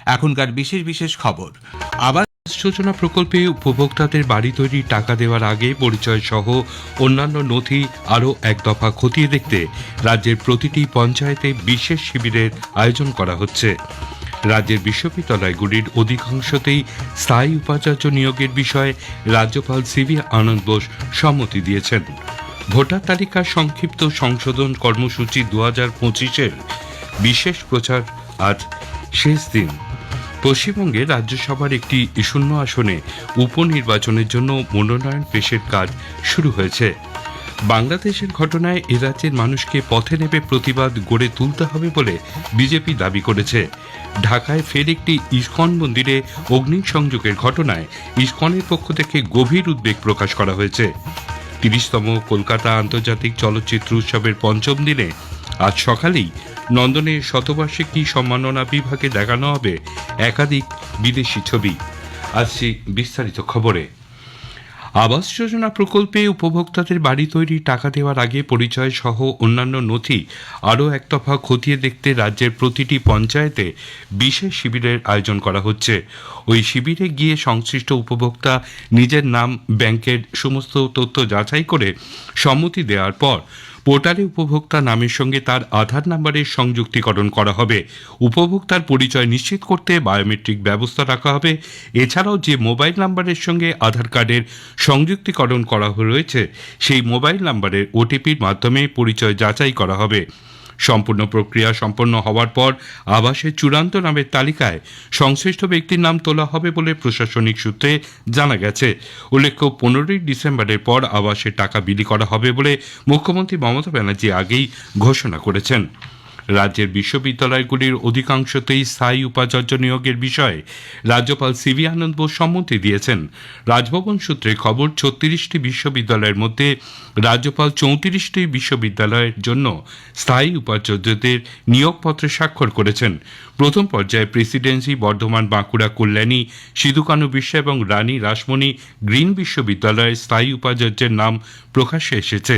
এখনকার বিশেষ বিশেষ খবর। আবার যোজনা প্রকল্পে উপভোক্তাদের বাড়ি তৈরির টাকা দেওয়ার আগে পরিচয় সহ অন্যান্য নথি আরও এক দফা খতিয়ে দেখতে রাজ্যের প্রতিটি পঞ্চায়েতে বিশেষ শিবিরের আয়োজন করা হচ্ছে। রাজ্যের বিশ্ববিদ্যালয়গুলির অধিকাংশতেই স্থায়ী উপাচার্য নিয়োগের বিষয়ে রাজ্যপাল সিভি আনন্দ বোস সম্মতি দিয়েছেন। ভোটার তালিকার সংক্ষিপ্ত সংশোধন কর্মসূচি 2025-এর বিশেষ প্রচার আজ শেষ দিন। পশ্চিমবঙ্গে রাজ্যসভার একটি শূন্য আসনে উপনির্বাচনের জন্য মনোনয়ন পেশের কাজ শুরু হয়েছে। বাংলাদেশের ঘটনায় এ রাজ্যের মানুষকে পথে নেমে প্রতিবাদ গড়ে তুলতে হবে বলে বিজেপি দাবি করেছে। ঢাকায় ফের একটি ইসকন মন্দিরে অগ্নিসংযোগের ঘটনায় ইসকনের পক্ষ থেকে গভীর উদ্বেগ প্রকাশ করা হয়েছে। 30তম কলকাতা আন্তর্জাতিক চলচ্চিত্র উৎসবের পঞ্চম দিনে আজ সকালেই নন্দনের শতবার্ষিকী সম্মাননা বিভাগে দেখানো হবে একাধিক বিদেশি ছবি। আসছি বিস্তারিত খবরে। আবাস যোজনা প্রকল্পে উপভোক্তাদের বাড়ি তৈরি টাকা দেওয়ার আগে পরিচয় সহ অন্যান্য নথি আরও এক দফা খতিয়ে দেখতে রাজ্যের প্রতিটি পঞ্চায়েতে বিশেষ শিবিরের আয়োজন করা হচ্ছে। ওই শিবিরে গিয়ে সংশ্লিষ্ট উপভোক্তা নিজের নাম, ব্যাংকের সমস্ত তথ্য যাচাই করে সম্মতি দেওয়ার পর পোর্টালে উপভোক্তা নামের সঙ্গে তার আধার নাম্বারের সংযুক্তিকরণ করা হবে। উপভোক্তার পরিচয় নিশ্চিত করতে বায়োমেট্রিক ব্যবস্থা রাখা হবে। এছাড়াও যে মোবাইল নাম্বারের সঙ্গে আধার কার্ডের সংযুক্তিকরণ করা রয়েছে সেই মোবাইল নাম্বারের ওটিপির মাধ্যমে পরিচয় যাচাই করা হবে। সম্পূর্ণ প্রক্রিয়া সম্পন্ন হওয়ার পর আবাসের চূড়ান্ত নামের তালিকায় সংশ্লিষ্ট ব্যক্তির নাম তোলা হবে বলে প্রশাসনিক সূত্রে জানা গেছে। উল্লেখ্য, 15ই ডিসেম্বরের পর আবাসের টাকা বিলি করা হবে বলে মুখ্যমন্ত্রী মমতা ব্যানার্জি আগেই ঘোষণা করেছেন। রাজ্যের বিশ্ববিদ্যালয়গুলির অধিকাংশতেই স্থায়ী উপাচার্য নিয়োগের বিষয়ে রাজ্যপাল সিভি আনন্দ বোস সম্মতি দিয়েছেন। রাজভবন সূত্রে খবর, 36টি বিশ্ববিদ্যালয়ের মধ্যে রাজ্যপাল 34টি বিশ্ববিদ্যালয়ের জন্য স্থায়ী উপাচার্যদের নিয়োগপত্রে স্বাক্ষর করেছেন। প্রথম পর্যায়ে প্রেসিডেন্সি, বর্ধমান, বাঁকুড়া, কল্যাণী, সিধু কানু বিশ্ব এবং রানী রাসমণি গ্রিন বিশ্ববিদ্যালয়ের স্থায়ী উপাচার্যের নাম প্রকাশ্যে এসেছে।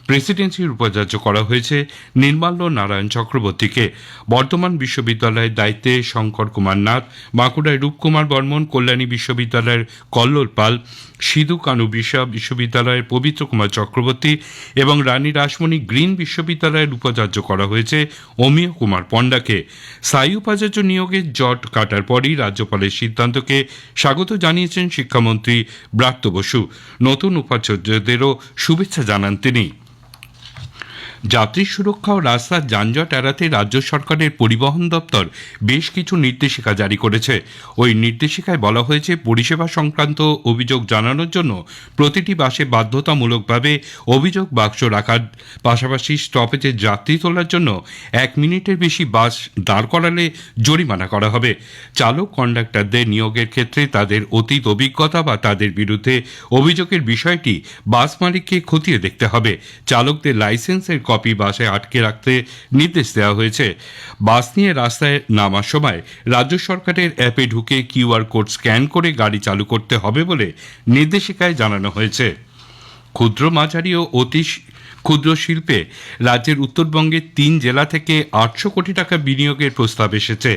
প্রেসিডেন্সির উপাচার্য করা হয়েছে নির্মাল্য নারায়ণ চক্রবর্তীকে। বর্ধমান বিশ্ববিদ্যালয়ের দায়িত্বে শঙ্কর কুমার নাথ, বাঁকুড়ায় রূপকুমার বর্মন, কল্যাণী বিশ্ববিদ্যালয়ের কল্লোল পাল, সিধু কানু বিশ্ববিদ্যালয়ের পবিত্র কুমার চক্রবর্তী এবং রানী রাসমণি গ্রিন বিশ্ববিদ্যালয়ের উপাচার্য করা হয়েছে অমিয় কুমার পণ্ডাকে। স্থায়ী উপাচার্য নিয়োগের জট কাটার পরই রাজ্যপালের সিদ্ধান্তকে স্বাগত জানিয়েছেন শিক্ষামন্ত্রী ব্রাত্য বসু। নতুন উপাচার্যদেরও শুভেচ্ছা জানান তিনি। যাত্রী সুরক্ষা ও রাস্তার যানজট এড়াতে রাজ্য সরকারের পরিবহন দপ্তর বেশ কিছু নির্দেশিকা জারি করেছে। ওই নির্দেশিকায় বলা হয়েছে, পরিষেবা সংক্রান্ত অভিযোগ জানানোর জন্য প্রতিটি বাসে বাধ্যতামূলকভাবে অভিযোগ বাক্স রাখার পাশাপাশি স্টপেজে যাত্রী তোলার জন্য 1 মিনিটের বেশি বাস দাঁড় করালে জরিমানা করা হবে। চালক কন্ডাক্টরদের নিয়োগের ক্ষেত্রে তাদের অতীত অভিজ্ঞতা বা তাদের বিরুদ্ধে অভিযোগের বিষয়টি বাস মালিককে খতিয়ে দেখতে হবে। চালকদের লাইসেন্সের কপি বাসে আটকে রাখতে নির্দেশ দেওয়া হয়েছে। বাস নিয়ে রাস্তায় নামার সময় রাজ্য সরকারের অ্যাপে ঢুকে কিউআর কোড স্ক্যান করে গাড়ি চালু করতে হবে বলে নির্দেশিকায় জানানো হয়েছে। ক্ষুদ্র, মাঝারি ও অতি ক্ষুদ্র শিল্পে রাজ্যের উত্তরবঙ্গের 3 জেলা থেকে 800 কোটি টাকা বিনিয়োগের প্রস্তাব এসেছে।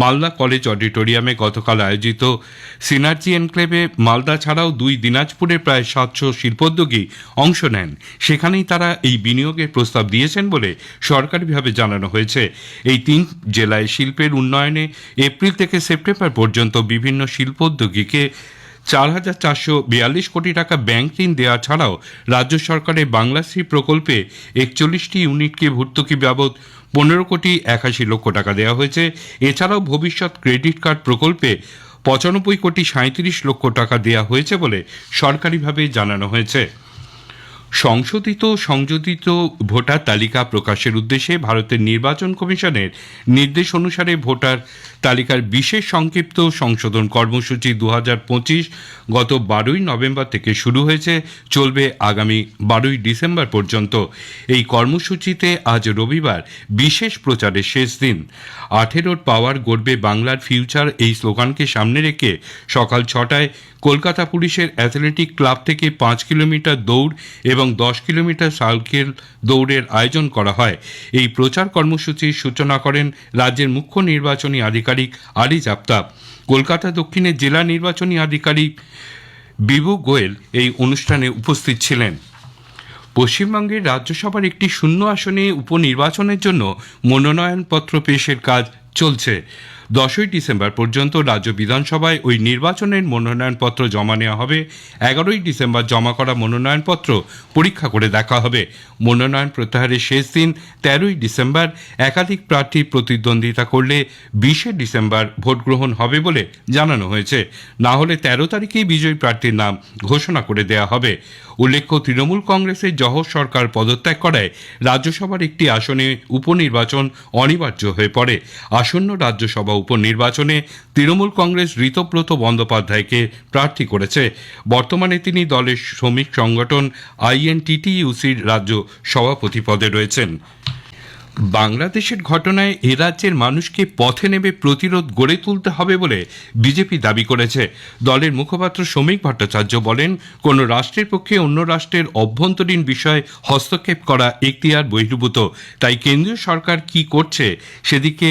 মালদা কলেজ অডিটোরিয়ামে গতকাল আয়োজিত সিনার্জি এনক্লেভে মালদা ছাড়াও 2 দিনাজপুরের প্রায় 700 শিল্পোদ্যোগী অংশ নেন। সেখানেই তারা এই বিনিয়োগের প্রস্তাব দিয়েছেন বলে সরকারিভাবে জানানো হয়েছে। এই 3 জেলায় শিল্পের উন্নয়নে এপ্রিল থেকে সেপ্টেম্বর পর্যন্ত বিভিন্ন শিল্পোদ্যোগীকে 4,442 কোটি টাকা ব্যাংক ঋণ দেওয়া ছাড়াও রাজ্য সরকারের বাংলাশ্রী প্রকল্পে 41টি ইউনিটকে ভর্তুকি বাবদ 15 কোটি 81 লক্ষ টাকা দেওয়া হয়েছে। এছাড়াও ভবিষ্যৎ ক্রেডিট কার্ড প্রকল্পে 95 কোটি 37 লক্ষ টাকা দেওয়া হয়েছে বলে সরকারিভাবে জানানো হয়েছে। সংযোজিত ভোটার তালিকা প্রকাশের উদ্দেশ্যে ভারতের নির্বাচন কমিশনের নির্দেশ অনুসারে ভোটার তালিকার বিশেষ সংক্ষিপ্ত সংশোধন কর্মসূচি 2025 গত 12ই নভেম্বর থেকে শুরু হয়েছে, চলবে আগামী 12ই ডিসেম্বর পর্যন্ত। এই কর্মসূচিতে আজ রবিবার বিশেষ প্রচারের শেষ দিন। 18 পাওয়ার গড়বে বাংলার ফিউচার এই স্লোগানকে সামনে রেখে সকাল 6টায় কলকাতা পুলিশের অ্যাথলেটিক ক্লাব থেকে 5 কিলোমিটার দৌড় এবং 10 কিলোমিটার সাইকেল দৌড়ের আয়োজন করা হয়। এই প্রচার কর্মসূচির সূচনা করেন রাজ্যের মুখ্য নির্বাচনী আধিকারিক আধিকারিক আরিজ আফতাব। কলকাতা দক্ষিণের জেলা নির্বাচনী আধিকারিক বিভু গোয়েল এই অনুষ্ঠানে উপস্থিত ছিলেন। পশ্চিমবঙ্গের রাজ্যসভার একটি শূন্য আসনে উপনির্বাচনের জন্য মনোনয়নপত্র পেশের কাজ চলছে। 10ই ডিসেম্বর পর্যন্ত রাজ্য বিধানসভায় ওই নির্বাচনের মনোনয়নপত্র জমা নেওয়া হবে। 11ই ডিসেম্বর জমা করা মনোনয়নপত্র পরীক্ষা করে দেখা হবে। মনোনয়ন প্রত্যাহারের শেষ দিন 13ই ডিসেম্বর। একাধিক প্রার্থী প্রতিদ্বন্দ্বিতা করলে 20শে ডিসেম্বর ভোট গ্রহণ হবে বলে জানানো হয়েছে। না হলে 13 তারিখেই বিজয়ী প্রার্থীর নাম ঘোষণা করে দেওয়া হবে। উল্লেখ্য, তৃণমূল কংগ্রেসের জহর সরকার পদত্যাগ করায় রাজ্যসভার একটি আসনে উপনির্বাচন অনিবার্য হয়ে পড়ে। আসন্ন রাজ্যসভা উপনির্বাচনে তৃণমূল কংগ্রেস ঋতব্রত বন্দ্যোপাধ্যায়কে প্রার্থী করেছে। বর্তমানে তিনি দলের শ্রমিক সংগঠন আইএনটিটিইউসির রাজ্য সভাপতি পদে রয়েছেন। বাংলাদেশের ঘটনায় এ রাজ্যের মানুষকে পথে নেমে প্রতিরোধ গড়ে তুলতে হবে বলে বিজেপি দাবি করেছে। দলের মুখপাত্র শ্রমিক ভট্টাচার্য বলেন, কোন রাষ্ট্রের পক্ষে অন্য রাষ্ট্রের অভ্যন্তরীণ বিষয়ে হস্তক্ষেপ করা এখতিয়ার বহির্ভূত। তাই কেন্দ্রীয় সরকার কি করছে সেদিকে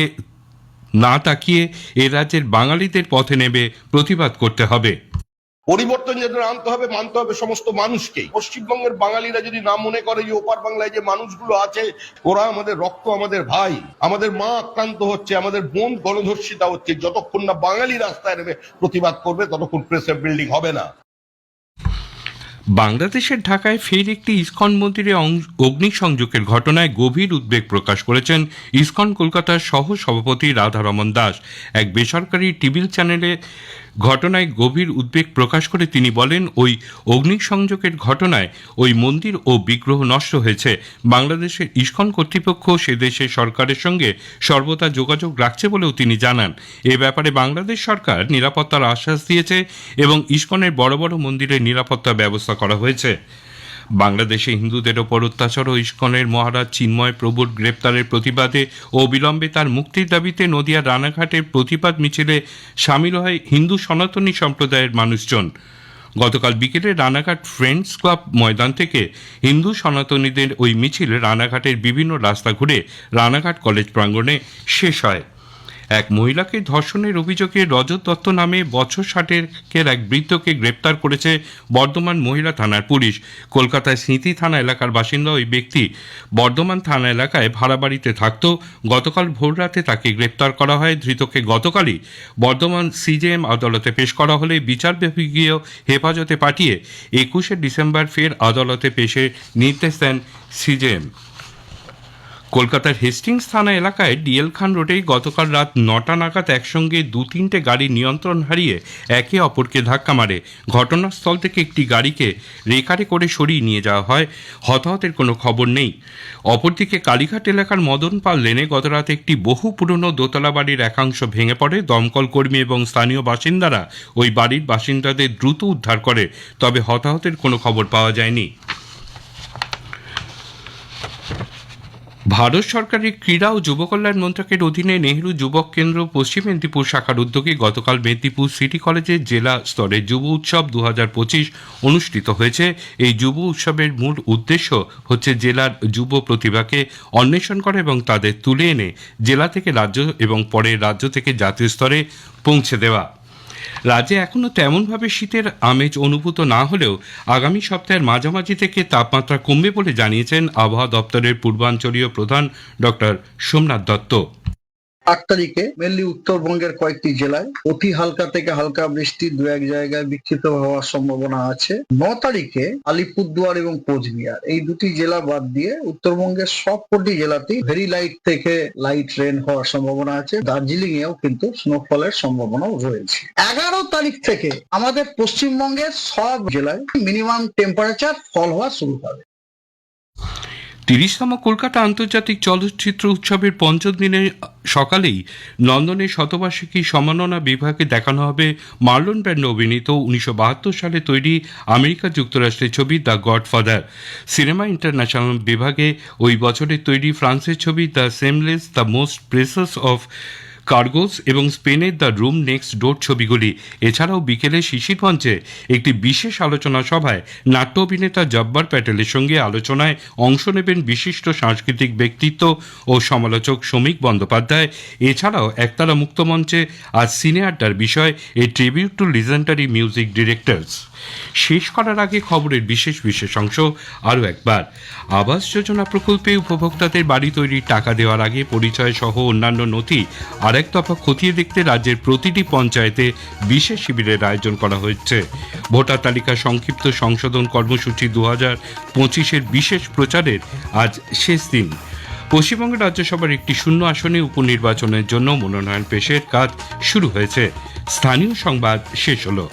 না তাকিয়ে এ রাজ্যের বাঙালিদের পথে নেমে প্রতিবাদ করতে হবে। পরিবর্তন যেটা আনতে হবে, মানতে হবে সমস্ত মানুষকেই। পশ্চিমবঙ্গের বাঙালিরা যদি না মনে করে যে ওপার বাংলায় যে মানুষগুলো আছে ওরা আমাদের রক্ত, আমাদের ভাই, আমাদের মা আক্রান্ত হচ্ছে, আমাদের বোন গণধর্ষিতা হচ্ছে, যতক্ষণ না বাঙালি রাস্তায় নেমে প্রতিবাদ করবে ততক্ষণ প্রেসের বিল্ডিং হবে না। বাংলাদেশের ঢাকায় ফের একটি ইসকন মন্দিরে অগ্নিসংযোগের ঘটনায় গভীর উদ্বেগ প্রকাশ করেছেন ইসকন কলকাতার সহ সভাপতি রাধারমন দাস। এক বেসরকারি টিভি চ্যানেলে ঘটনায় গভীর উদ্বেগ প্রকাশ করে তিনি বলেন, ওই অগ্নিসংযোগের ঘটনায় ওই মন্দির ও বিগ্রহ নষ্ট হয়েছে। বাংলাদেশের ইসকন কর্তৃপক্ষ সে দেশের সরকারের সঙ্গে সর্বদা যোগাযোগ রাখছে বলেও তিনি জানান। এ ব্যাপারে বাংলাদেশ সরকার নিরাপত্তার আশ্বাস দিয়েছে এবং ইসকনের বড় বড় মন্দিরের নিরাপত্তা ব্যবস্থা করা হয়েছে। বাংলাদেশে হিন্দুদের ওপর অত্যাচার ও ইসকনের মহারাজ চিন্ময় প্রভুর গ্রেপ্তারের প্রতিবাদে ও বিলম্বে তার মুক্তির দাবিতে নদিয়ার রানাঘাটের প্রতিবাদ মিছিলে সামিল হয় হিন্দু সনাতনী সম্প্রদায়ের মানুষজন। গতকাল বিকেলে রানাঘাট ফ্রেন্ডস ক্লাব ময়দান থেকে হিন্দু সনাতনীদের ওই মিছিল রানাঘাটের বিভিন্ন রাস্তা ঘুরে রানাঘাট কলেজ প্রাঙ্গণে শেষ হয়। এক মহিলাকে ধর্ষণের অভিযোগে রজত দত্ত নামে বছর 60-এর এক বৃদ্ধকে গ্রেপ্তার করেছে বর্ধমান মহিলা থানার পুলিশ। কলকাতায় স্মৃতি থানা এলাকার বাসিন্দা ওই ব্যক্তি বর্ধমান থানা এলাকায় ভাড়া বাড়িতে থাকত। গতকাল ভোররাতে তাকে গ্রেপ্তার করা হয়। ধৃতকে গতকালই বর্ধমান সিজেএম আদালতে পেশ করা হলে বিচার বিভাগীয় হেফাজতে পাঠিয়ে 21শে ডিসেম্বর ফের আদালতে পেশের নির্দেশ দেন সিজেএম। কলকাতার হেস্টিংস থানা এলাকায় ডিএল খান রোডে গতকাল রাত 9টা নাগাদ একসঙ্গে 2-3টে গাড়ি নিয়ন্ত্রণ হারিয়ে একে অপরকে ধাক্কা মারে। ঘটনাস্থল থেকে একটি গাড়িকে রেকারে করে সরিয়ে নিয়ে যাওয়া হয়। হতাহতের কোনো খবর নেই। অপরদিকে কালীঘাট এলাকার মদনপাল লেনে গতরাত একটি বহু পুরনো দোতলা বাড়ির একাংশ ভেঙে পড়ে। দমকল কর্মী এবং স্থানীয় বাসিন্দারা ওই বাড়ির বাসিন্দাদের দ্রুত উদ্ধার করে, তবে হতাহতের কোনো খবর পাওয়া যায়নি। ভারত সরকারের ক্রীড়া ও যুব কল্যাণ মন্ত্রকের অধীনে নেহেরু যুবক কেন্দ্র পশ্চিম মেদিনীপুর শাখার উদ্যোগে গতকাল মেদিনীপুর সিটি কলেজে জেলা স্তরে যুব উৎসব 2025 অনুষ্ঠিত হয়েছে। এই যুব উৎসবের মূল উদ্দেশ্য হচ্ছে জেলার যুব প্রতিভাকে অন্বেষণ করা এবং তাদের তুলে এনে জেলা থেকে রাজ্য এবং পরে রাজ্য থেকে জাতীয় স্তরে পৌঁছে দেওয়া। রাজ্যে এখনও তেমনভাবে শীতের আমেজ অনুভূত না হলেও আগামী সপ্তাহের মাঝামাঝি থেকে তাপমাত্রা কমবে বলে জানিয়েছেন আবহাওয়া দপ্তরের পূর্বাঞ্চলীয় প্রধান ডক্টর সোমনাথ দত্ত। 8 তারিখে মেনলি উত্তরবঙ্গের কয়েকটি জেলায় অতি হালকা থেকে হালকা বৃষ্টি, 2-1 জায়গায় বিক্ষিপ্ত হওয়ার সম্ভাবনা আছে। 9 তারিখে আলিপুরদুয়ার এবং কোচবিহার এই দুটি জেলা বাদ দিয়ে উত্তরবঙ্গের সবকটি জেলাতেই ভেরি লাইট থেকে লাইট রেন হওয়ার সম্ভাবনা আছে। দার্জিলিং এও কিন্তু স্নোফলের সম্ভাবনাও রয়েছে। 11 তারিখ থেকে আমাদের পশ্চিমবঙ্গের সব জেলায় মিনিমাম টেম্পারেচার ফল হওয়া শুরু হবে। 30তম কলকাতা আন্তর্জাতিক চলচ্চিত্র উৎসবের পঞ্চম দিনে সকালেই লন্ডনের শতবার্ষিকী সম্মাননা বিভাগে দেখানো হবে মার্লন ব্র্যান্ডো অভিনীত 1972 সালে তৈরি আমেরিকা যুক্তরাষ্ট্রের ছবি দ্য গডফাদার। সিনেমা ইন্টারন্যাশনাল বিভাগে ওই বছরের তৈরি ফ্রান্সের ছবি the seamless the most precious of cargoes এবং স্পেনের দ্য রুম নেক্সট ডোর ছবিগুলি। এছাড়াও বিকেলে শিশির মঞ্চে একটি বিশেষ আলোচনা সভায় নাট্য অভিনেতা জব্বার প্যাটেলের সঙ্গে আলোচনায় অংশ নেবেন বিশিষ্ট সাংস্কৃতিক ব্যক্তিত্ব ও সমালোচক শ্রমিক বন্দ্যোপাধ্যায়। এছাড়াও একতারা মুক্তমঞ্চে আজ সিনে আড্ডার বিষয় a tribute to legendary music directors. শেষ করার আগে খবরের বিশেষ অংশ আরও একবার। আবাস যোজনা প্রকল্পে উপভোক্তাদের বাড়ি তৈরির টাকা দেওয়ার আগে পরিচয় সহ অন্যান্য নথি আরেক দফা খতিয়ে দেখতে রাজ্যের প্রতিটি পঞ্চায়েতে বিশেষ শিবিরের আয়োজন করা হয়েছে। ভোটার তালিকা সংক্ষিপ্ত সংশোধন কর্মসূচি 2025-এর বিশেষ প্রচারের আজ শেষ দিন। পশ্চিমবঙ্গের রাজ্যসভার একটি শূন্য আসনে উপনির্বাচনের জন্য মনোনয়ন পেশের কাজ শুরু হয়েছে। স্থানীয় সংবাদ শেষ হলো।